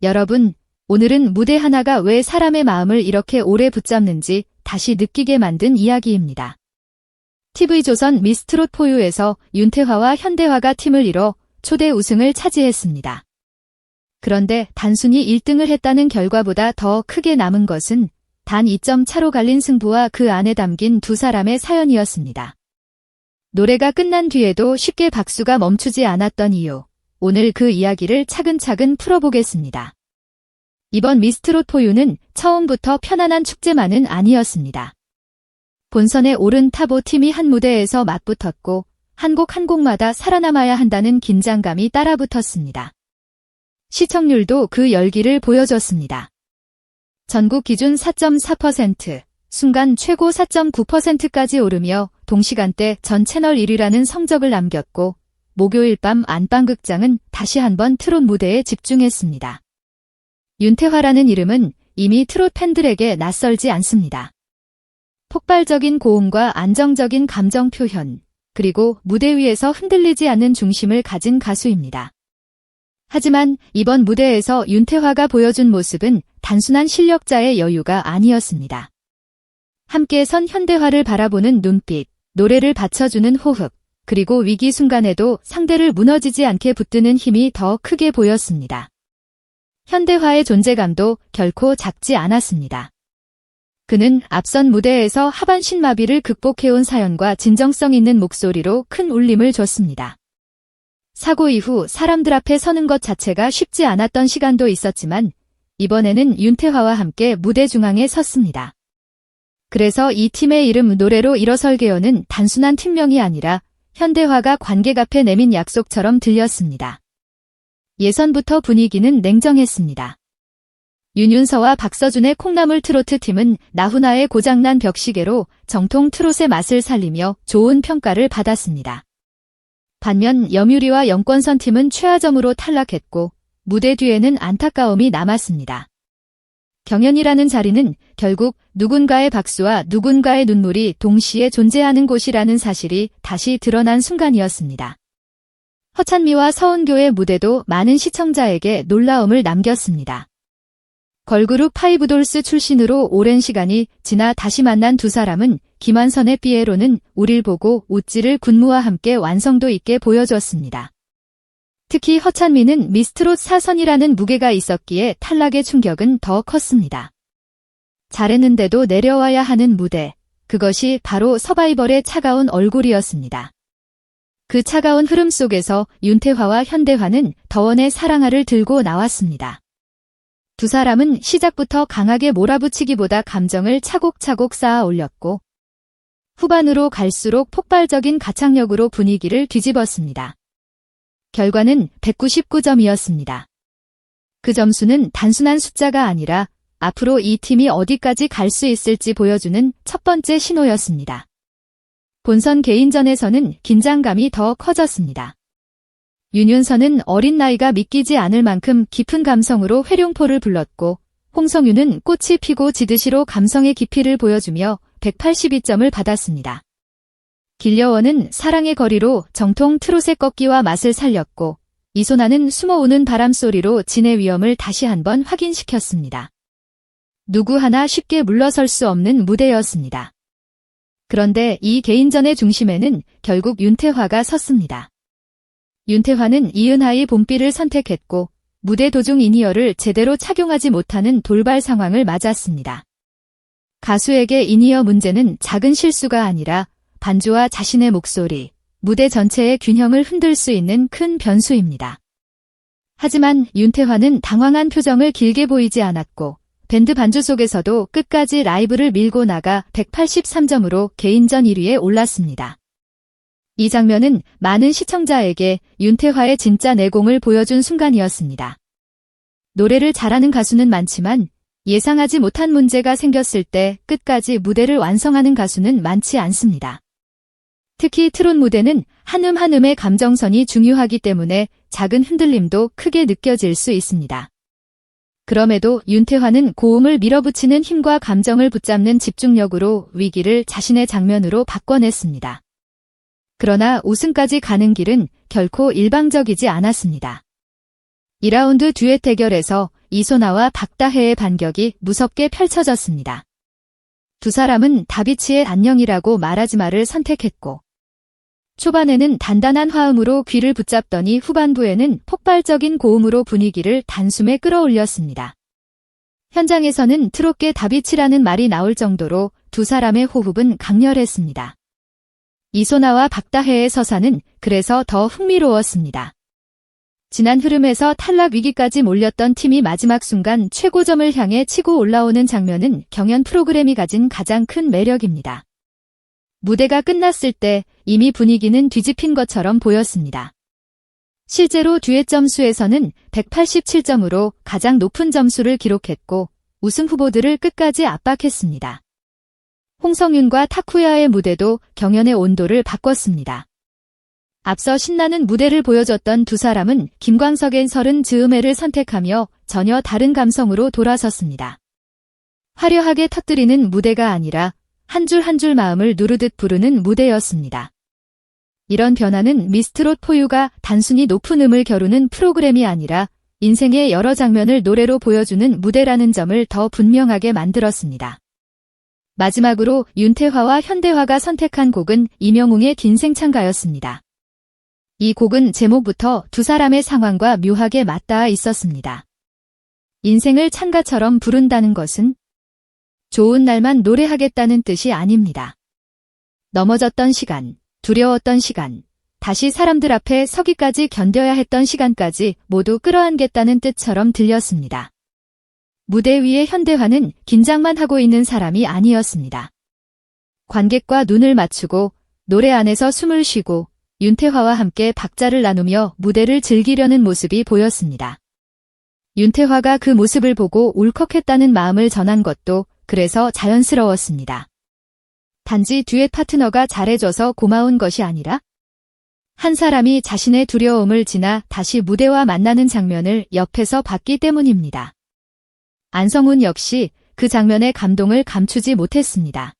여러분, 오늘은 무대 하나가 왜 사람의 마음을 이렇게 오래 붙잡는지 다시 느끼게 만든 이야기입니다. TV조선 미스트롯 포유에서 윤태화와 현대화가 팀을 이뤄 초대 우승을 차지했습니다. 그런데 단순히 1등을 했다는 결과보다 더 크게 남은 것은 단 2점 차로 갈린 승부와 그 안에 담긴 두 사람의 사연이었습니다. 노래가 끝난 뒤에도 쉽게 박수가 멈추지 않았던 이유, 오늘 그 이야기를 차근차근 풀어보겠습니다. 이번 미스트롯 포유는 처음부터 편안한 축제만은 아니었습니다. 본선에 오른 탑 5팀이 한 무대에서 맞붙었고 한 곡 한 곡마다 살아남아야 한다는 긴장감이 따라붙었습니다. 시청률도 그 열기를 보여줬습니다. 전국 기준 4.4%, 순간 최고 4.9%까지 오르며 동시간대 전 채널 1위라는 성적을 남겼고 목요일 밤 안방극장은 다시 한번 트롯 무대에 집중했습니다. 윤태화라는 이름은 이미 트롯 팬들에게 낯설지 않습니다. 폭발적인 고음과 안정적인 감정 표현, 그리고 무대 위에서 흔들리지 않는 중심을 가진 가수입니다. 하지만 이번 무대에서 윤태화가 보여준 모습은 단순한 실력자의 여유가 아니었습니다. 함께 선 현대화를 바라보는 눈빛, 노래를 받쳐주는 호흡, 그리고 위기 순간에도 상대를 무너지지 않게 붙드는 힘이 더 크게 보였습니다. 현대화의 존재감도 결코 작지 않았습니다. 그는 앞선 무대에서 하반신 마비를 극복해온 사연과 진정성 있는 목소리로 큰 울림을 줬습니다. 사고 이후 사람들 앞에 서는 것 자체가 쉽지 않았던 시간도 있었지만 이번에는 윤태화와 함께 무대 중앙에 섰습니다. 그래서 이 팀의 이름 노래로 일어설게요는 단순한 팀명이 아니라 현대화가 관객 앞에 내민 약속처럼 들렸습니다. 예선부터 분위기는 냉정했습니다. 윤윤서와 박서준의 콩나물 트로트 팀은 나훈아의 고장난 벽시계로 정통 트롯의 맛을 살리며 좋은 평가를 받았습니다. 반면 염유리와 영권선 팀은 최하점으로 탈락했고 무대 뒤에는 안타까움이 남았습니다. 경연이라는 자리는 결국 누군가의 박수와 누군가의 눈물이 동시에 존재하는 곳이라는 사실이 다시 드러난 순간이었습니다. 허찬미와 서은교의 무대도 많은 시청자에게 놀라움을 남겼습니다. 걸그룹 파이브돌스 출신으로 오랜 시간이 지나 다시 만난 두 사람은 김완선의 삐에로는 우릴 보고 웃지를 군무와 함께 완성도 있게 보여줬습니다. 특히 허찬미는 미스트롯 4선이라는 무게가 있었기에 탈락의 충격은 더 컸습니다. 잘했는데도 내려와야 하는 무대, 그것이 바로 서바이벌의 차가운 얼굴이었습니다. 그 차가운 흐름 속에서 윤태화와 현대화는 더원의 사랑아를 들고 나왔습니다. 두 사람은 시작부터 강하게 몰아붙이기보다 감정을 차곡차곡 쌓아 올렸고 후반으로 갈수록 폭발적인 가창력으로 분위기를 뒤집었습니다. 결과는 199점이었습니다. 그 점수는 단순한 숫자가 아니라 앞으로 이 팀이 어디까지 갈 수 있을지 보여주는 첫 번째 신호였습니다. 본선 개인전에서는 긴장감이 더 커졌습니다. 윤윤서는 어린 나이가 믿기지 않을 만큼 깊은 감성으로 회룡포를 불렀고 홍성유는 꽃이 피고 지듯이로 감성의 깊이를 보여주며 182점을 받았습니다. 길려원은 사랑의 거리로 정통 트롯의 꺾기와 맛을 살렸고 이소나는 숨어오는 바람소리로 진의 위엄을 다시 한번 확인시켰습니다. 누구 하나 쉽게 물러설 수 없는 무대였습니다. 그런데 이 개인전의 중심에는 결국 윤태화가 섰습니다. 윤태화는 이은하의 봄비를 선택했고 무대 도중 이니어를 제대로 착용하지 못하는 돌발 상황을 맞았습니다. 가수에게 이니어 문제는 작은 실수가 아니라 반주와 자신의 목소리, 무대 전체의 균형을 흔들 수 있는 큰 변수입니다. 하지만 윤태화는 당황한 표정을 길게 보이지 않았고 밴드 반주 속에서도 끝까지 라이브를 밀고 나가 183점으로 개인전 1위에 올랐습니다. 이 장면은 많은 시청자에게 윤태화의 진짜 내공을 보여준 순간이었습니다. 노래를 잘하는 가수는 많지만 예상하지 못한 문제가 생겼을 때 끝까지 무대를 완성하는 가수는 많지 않습니다. 특히 트롯 무대는 한음 한음의 감정선이 중요하기 때문에 작은 흔들림도 크게 느껴질 수 있습니다. 그럼에도 윤태화는 고음을 밀어붙이는 힘과 감정을 붙잡는 집중력으로 위기를 자신의 장면으로 바꿔냈습니다. 그러나 우승까지 가는 길은 결코 일방적이지 않았습니다. 2라운드 듀엣 대결에서 이소나와 박다혜의 반격이 무섭게 펼쳐졌습니다. 두 사람은 다비치의 안녕이라고 말하지 마를 선택했고, 초반에는 단단한 화음으로 귀를 붙잡더니 후반부에는 폭발적인 고음으로 분위기를 단숨에 끌어올렸습니다. 현장에서는 트롯계 다비치라는 말이 나올 정도로 두 사람의 호흡은 강렬했습니다. 이소나와 박다혜의 서사는 그래서 더 흥미로웠습니다. 지난 흐름에서 탈락 위기까지 몰렸던 팀이 마지막 순간 최고점을 향해 치고 올라오는 장면은 경연 프로그램이 가진 가장 큰 매력입니다. 무대가 끝났을 때 이미 분위기는 뒤집힌 것처럼 보였습니다. 실제로 듀엣 점수에서는 187점으로 가장 높은 점수를 기록했고 우승 후보들을 끝까지 압박했습니다. 홍성윤과 타쿠야의 무대도 경연의 온도를 바꿨습니다. 앞서 신나는 무대를 보여줬던 두 사람은 김광석의 서른 즈음에를 선택하며 전혀 다른 감성으로 돌아섰습니다. 화려하게 터뜨리는 무대가 아니라 한 줄 한 줄 마음을 누르듯 부르는 무대였습니다. 이런 변화는 미스트롯 포유가 단순히 높은 음을 겨루는 프로그램이 아니라 인생의 여러 장면을 노래로 보여주는 무대라는 점을 더 분명하게 만들었습니다. 마지막으로 윤태화와 현대화가 선택한 곡은 이명웅의 빈생창가였습니다. 이 곡은 제목부터 두 사람의 상황과 묘하게 맞닿아 있었습니다. 인생을 찬가처럼 부른다는 것은 좋은 날만 노래하겠다는 뜻이 아닙니다. 넘어졌던 시간, 두려웠던 시간, 다시 사람들 앞에 서기까지 견뎌야 했던 시간까지 모두 끌어안겠다는 뜻처럼 들렸습니다. 무대 위의 현대화는 긴장만 하고 있는 사람이 아니었습니다. 관객과 눈을 맞추고 노래 안에서 숨을 쉬고 윤태화와 함께 박자를 나누며 무대를 즐기려는 모습이 보였습니다. 윤태화가 그 모습을 보고 울컥했다는 마음을 전한 것도 그래서 자연스러웠습니다. 단지 듀엣 파트너가 잘해줘서 고마운 것이 아니라 한 사람이 자신의 두려움을 지나 다시 무대와 만나는 장면을 옆에서 봤기 때문입니다. 안성훈 역시 그 장면의 감동을 감추지 못했습니다.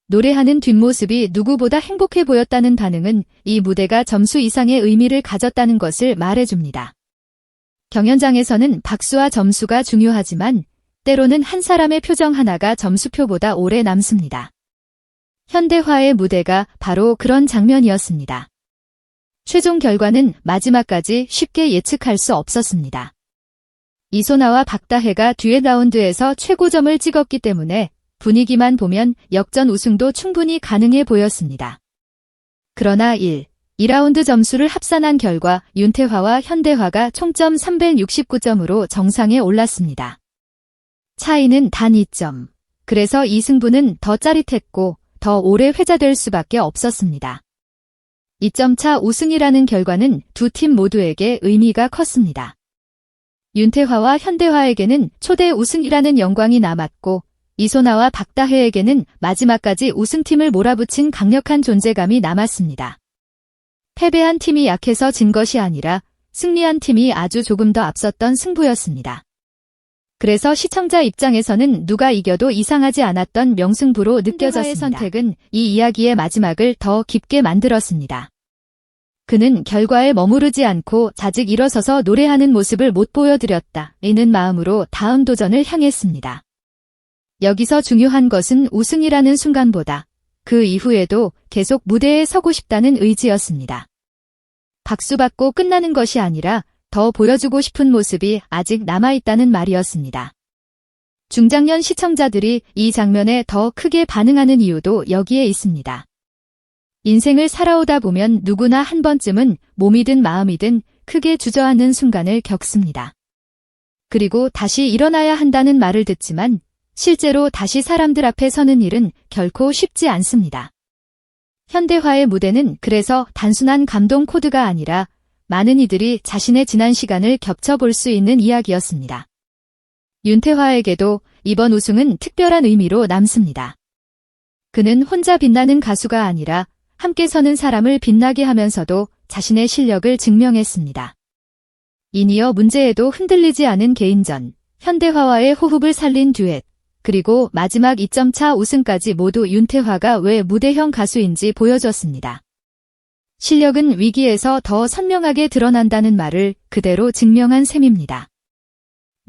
노래하는 뒷모습이 누구보다 행복해 보였다는 반응은 이 무대가 점수 이상의 의미를 가졌다는 것을 말해줍니다. 경연장에서는 박수와 점수가 중요하지만 때로는 한 사람의 표정 하나가 점수표보다 오래 남습니다. 현대화의 무대가 바로 그런 장면이었습니다. 최종 결과는 마지막까지 쉽게 예측할 수 없었습니다. 이소나와 박다혜가 듀엣 라운드에서 최고점을 찍었기 때문에 분위기만 보면 역전 우승도 충분히 가능해 보였습니다. 그러나 2라운드 점수를 합산한 결과 윤태화와 현대화가 총점 369점으로 정상에 올랐습니다. 차이는 단 2점. 그래서 이 승부는 더 짜릿했고 더 오래 회자될 수밖에 없었습니다. 2점 차 우승이라는 결과는 두 팀 모두에게 의미가 컸습니다. 윤태화와 현대화에게는 초대 우승이라는 영광이 남았고 이소나와 박다혜에게는 마지막까지 우승팀을 몰아붙인 강력한 존재감이 남았습니다. 패배한 팀이 약해서 진 것이 아니라 승리한 팀이 아주 조금 더 앞섰던 승부였습니다. 그래서 시청자 입장에서는 누가 이겨도 이상하지 않았던 명승부로 느껴졌습니다. 선택은 이 이야기의 마지막을 더 깊게 만들었습니다. 그는 결과에 머무르지 않고 자직 일어서서 노래하는 모습을 못 보여드렸다. 이는 마음으로 다음 도전을 향했습니다. 여기서 중요한 것은 우승이라는 순간보다 그 이후에도 계속 무대에 서고 싶다는 의지였습니다. 박수받고 끝나는 것이 아니라 더 보여주고 싶은 모습이 아직 남아있다는 말이었습니다. 중장년 시청자들이 이 장면에 더 크게 반응하는 이유도 여기에 있습니다. 인생을 살아오다 보면 누구나 한 번쯤은 몸이든 마음이든 크게 주저앉는 순간을 겪습니다. 그리고 다시 일어나야 한다는 말을 듣지만 실제로 다시 사람들 앞에 서는 일은 결코 쉽지 않습니다. 현대화의 무대는 그래서 단순한 감동 코드가 아니라 많은 이들이 자신의 지난 시간을 겹쳐볼 수 있는 이야기였습니다. 윤태화에게도 이번 우승은 특별한 의미로 남습니다. 그는 혼자 빛나는 가수가 아니라 함께 서는 사람을 빛나게 하면서도 자신의 실력을 증명했습니다. 이니어 문제에도 흔들리지 않은 개인전, 현대화와의 호흡을 살린 듀엣, 그리고 마지막 2점 차 우승까지 모두 윤태화가 왜 무대형 가수인지 보여줬습니다. 실력은 위기에서 더 선명하게 드러난다는 말을 그대로 증명한 셈입니다.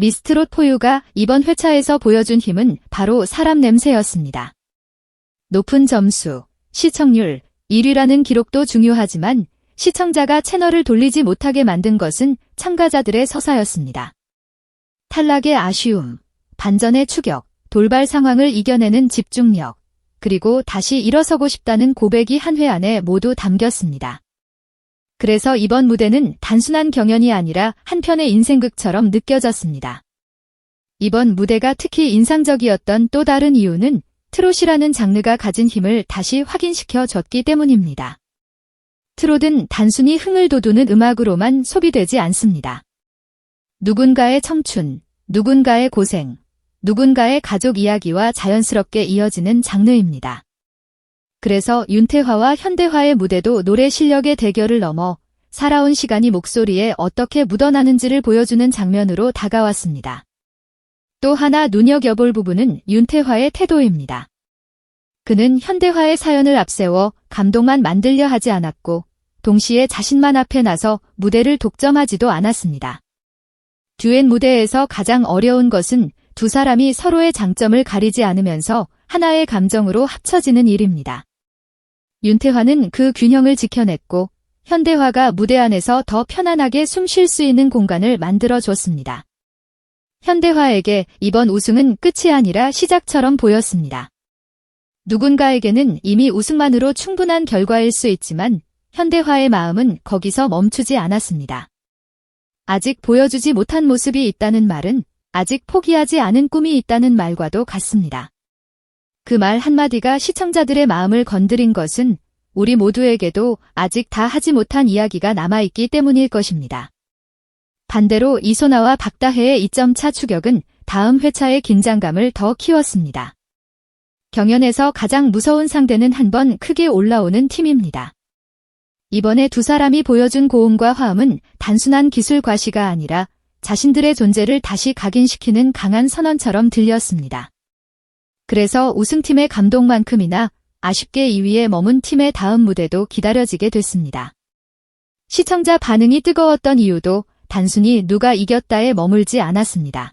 미스트롯 포유가 이번 회차에서 보여준 힘은 바로 사람 냄새였습니다. 높은 점수, 시청률, 1위라는 기록도 중요하지만 시청자가 채널을 돌리지 못하게 만든 것은 참가자들의 서사였습니다. 탈락의 아쉬움, 반전의 추격, 돌발 상황을 이겨내는 집중력, 그리고 다시 일어서고 싶다는 고백이 한 회 안에 모두 담겼습니다. 그래서 이번 무대는 단순한 경연이 아니라 한편의 인생극처럼 느껴졌습니다. 이번 무대가 특히 인상적이었던 또 다른 이유는 트롯이라는 장르가 가진 힘을 다시 확인시켜 줬기 때문입니다. 트롯은 단순히 흥을 돋우는 음악으로만 소비되지 않습니다. 누군가의 청춘, 누군가의 고생, 누군가의 가족 이야기와 자연스럽게 이어지는 장르입니다. 그래서 윤태화와 현대화의 무대도 노래 실력의 대결을 넘어 살아온 시간이 목소리에 어떻게 묻어나는지를 보여주는 장면으로 다가왔습니다. 또 하나 눈여겨볼 부분은 윤태화의 태도입니다. 그는 현대화의 사연을 앞세워 감동만 만들려 하지 않았고 동시에 자신만 앞에 나서 무대를 독점하지도 않았습니다. 듀엣 무대에서 가장 어려운 것은 두 사람이 서로의 장점을 가리지 않으면서 하나의 감정으로 합쳐지는 일입니다. 윤태화는 그 균형을 지켜냈고 현대화가 무대 안에서 더 편안하게 숨 쉴 수 있는 공간을 만들어줬습니다. 현대화에게 이번 우승은 끝이 아니라 시작처럼 보였습니다. 누군가에게는 이미 우승만으로 충분한 결과일 수 있지만 현대화의 마음은 거기서 멈추지 않았습니다. 아직 보여주지 못한 모습이 있다는 말은 아직 포기하지 않은 꿈이 있다는 말과도 같습니다. 그 말 한마디가 시청자들의 마음을 건드린 것은 우리 모두에게도 아직 다 하지 못한 이야기가 남아있기 때문일 것입니다. 반대로 이소나와 박다혜의 2점차 추격은 다음 회차의 긴장감을 더 키웠습니다. 경연에서 가장 무서운 상대는 한 번 크게 올라오는 팀입니다. 이번에 두 사람이 보여준 고음과 화음은 단순한 기술 과시가 아니라 자신들의 존재를 다시 각인시키는 강한 선언처럼 들렸습니다. 그래서 우승팀의 감동만큼이나 아쉽게 2위에 머문 팀의 다음 무대도 기다려지게 됐습니다. 시청자 반응이 뜨거웠던 이유도 단순히 누가 이겼다에 머물지 않았습니다.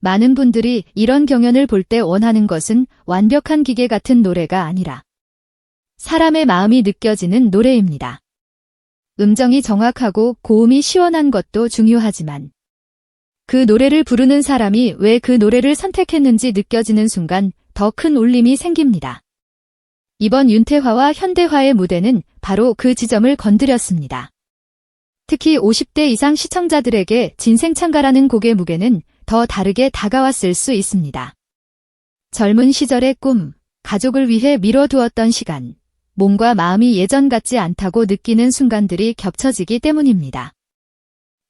많은 분들이 이런 경연을 볼 때 원하는 것은 완벽한 기계 같은 노래가 아니라 사람의 마음이 느껴지는 노래입니다. 음정이 정확하고 고음이 시원한 것도 중요하지만 그 노래를 부르는 사람이 왜 그 노래를 선택했는지 느껴지는 순간 더 큰 울림이 생깁니다. 이번 윤태화와 현대화의 무대는 바로 그 지점을 건드렸습니다. 특히 50대 이상 시청자들에게 진생창가라는 곡의 무게는 더 다르게 다가왔을 수 있습니다. 젊은 시절의 꿈, 가족을 위해 미뤄두었던 시간, 몸과 마음이 예전 같지 않다고 느끼는 순간들이 겹쳐지기 때문입니다.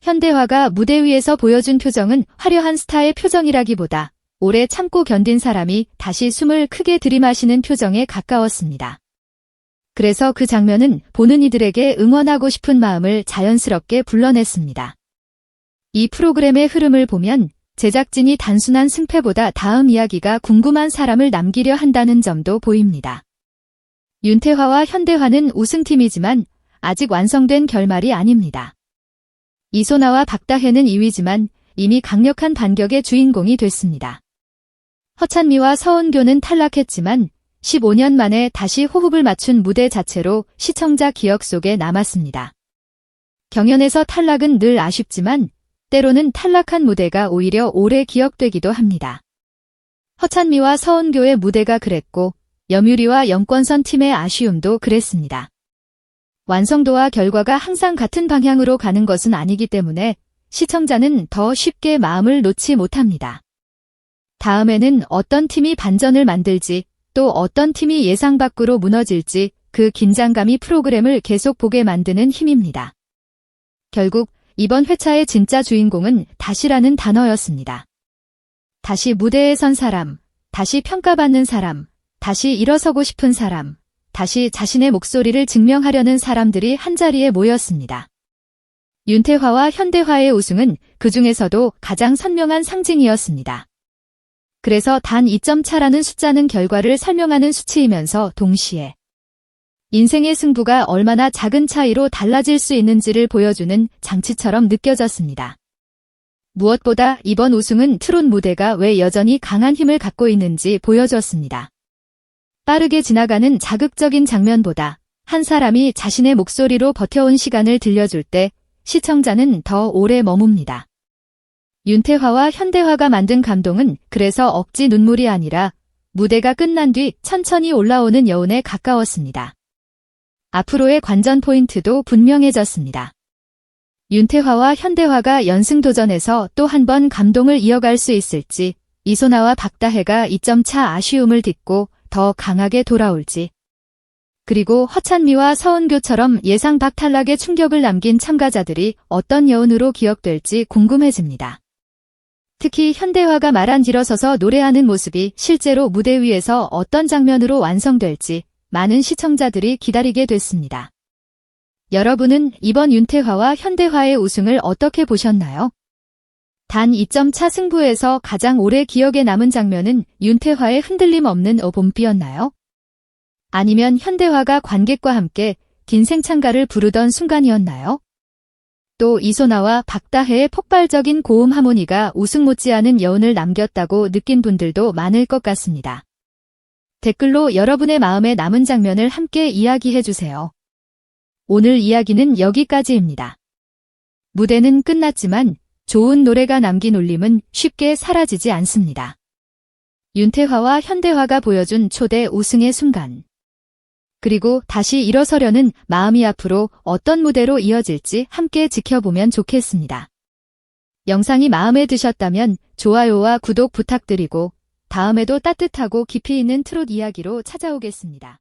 현대화가 무대 위에서 보여준 표정은 화려한 스타의 표정이라기보다 오래 참고 견딘 사람이 다시 숨을 크게 들이마시는 표정에 가까웠습니다. 그래서 그 장면은 보는 이들에게 응원하고 싶은 마음을 자연스럽게 불러냈습니다. 이 프로그램의 흐름을 보면 제작진이 단순한 승패보다 다음 이야기가 궁금한 사람을 남기려 한다는 점도 보입니다. 윤태화와 현대화는 우승팀이지만 아직 완성된 결말이 아닙니다. 이소나와 박다혜는 2위지만 이미 강력한 반격의 주인공이 됐습니다. 허찬미와 서은교는 탈락했지만 15년 만에 다시 호흡을 맞춘 무대 자체로 시청자 기억 속에 남았습니다. 경연에서 탈락은 늘 아쉽지만 때로는 탈락한 무대가 오히려 오래 기억되기도 합니다. 허찬미와 서은교의 무대가 그랬고 염유리와 영권선 팀의 아쉬움도 그랬습니다. 완성도와 결과가 항상 같은 방향으로 가는 것은 아니기 때문에 시청자는 더 쉽게 마음을 놓지 못합니다. 다음에는 어떤 팀이 반전을 만들지 또 어떤 팀이 예상 밖으로 무너질지 그 긴장감이 프로그램을 계속 보게 만드는 힘입니다. 결국 이번 회차의 진짜 주인공은 다시라는 단어였습니다. 다시 무대에 선 사람, 다시 평가받는 사람, 다시 일어서고 싶은 사람, 다시 자신의 목소리를 증명하려는 사람들이 한자리에 모였습니다. 윤태화와 현대화의 우승은 그 중에서도 가장 선명한 상징이었습니다. 그래서 단 2점 차라는 숫자는 결과를 설명하는 수치이면서 동시에 인생의 승부가 얼마나 작은 차이로 달라질 수 있는지를 보여주는 장치처럼 느껴졌습니다. 무엇보다 이번 우승은 트롯 무대가 왜 여전히 강한 힘을 갖고 있는지 보여주었습니다. 빠르게 지나가는 자극적인 장면보다 한 사람이 자신의 목소리로 버텨온 시간을 들려줄 때 시청자는 더 오래 머뭅니다. 윤태화와 현대화가 만든 감동은 그래서 억지 눈물이 아니라 무대가 끝난 뒤 천천히 올라오는 여운에 가까웠습니다. 앞으로의 관전 포인트도 분명해졌습니다. 윤태화와 현대화가 연승도전에서 또 한 번 감동을 이어갈 수 있을지, 이소나와 박다혜가 2점 차 아쉬움을 딛고 더 강하게 돌아올지, 그리고 허찬미와 서은교처럼 예상 밖 탈락의 충격을 남긴 참가자들이 어떤 여운으로 기억될지 궁금해집니다. 특히 현대화가 말 안 일어서서 노래하는 모습이 실제로 무대 위에서 어떤 장면으로 완성될지 많은 시청자들이 기다리게 됐습니다. 여러분은 이번 윤태화와 현대화의 우승을 어떻게 보셨나요? 단 2점 차 승부에서 가장 오래 기억에 남은 장면은 윤태화의 흔들림 없는 봄비였나요? 아니면 현대화가 관객과 함께 긴 생창가를 부르던 순간이었나요? 또 이소나와 박다혜의 폭발적인 고음 하모니가 우승 못지않은 여운을 남겼다고 느낀 분들도 많을 것 같습니다. 댓글로 여러분의 마음에 남은 장면을 함께 이야기해주세요. 오늘 이야기는 여기까지입니다. 무대는 끝났지만 좋은 노래가 남긴 울림은 쉽게 사라지지 않습니다. 윤태화와 현대화가 보여준 초대 우승의 순간. 그리고 다시 일어서려는 마음이 앞으로 어떤 무대로 이어질지 함께 지켜보면 좋겠습니다. 영상이 마음에 드셨다면 좋아요와 구독 부탁드리고 다음에도 따뜻하고 깊이 있는 트롯 이야기로 찾아오겠습니다.